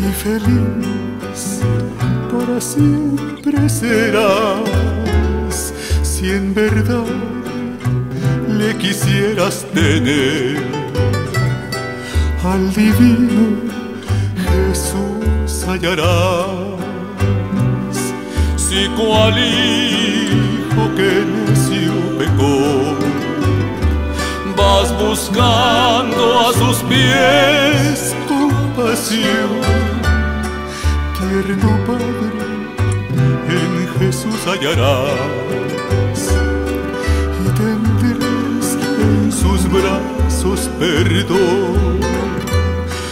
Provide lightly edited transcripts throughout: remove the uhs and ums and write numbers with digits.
y feliz para siempre serás, si en verdad le quisieras tener al divino Jesús hallarás. Si cual hijo que necio pecó, vas buscando a sus pies compasión, tierno Padre en Jesús hallarás, y tendrás en sus brazos perdón.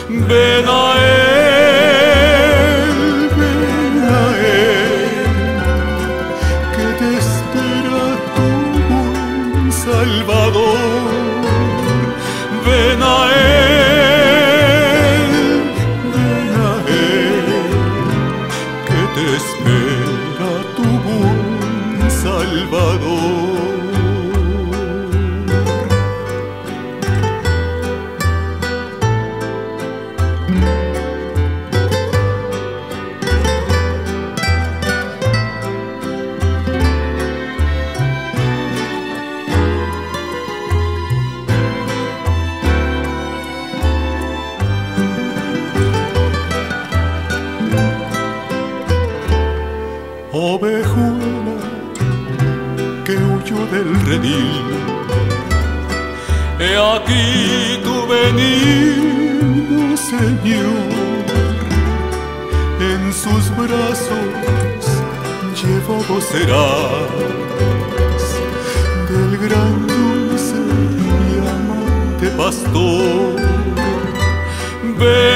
Ven a Él, que te espera tu buen Salvador. Ven a Él, que te espera tu buen Salvador. Ovejuela que huyó del redil, he aquí tu venido, Señor. En sus brazos llevado serás del gran dulce y amante pastor. Ven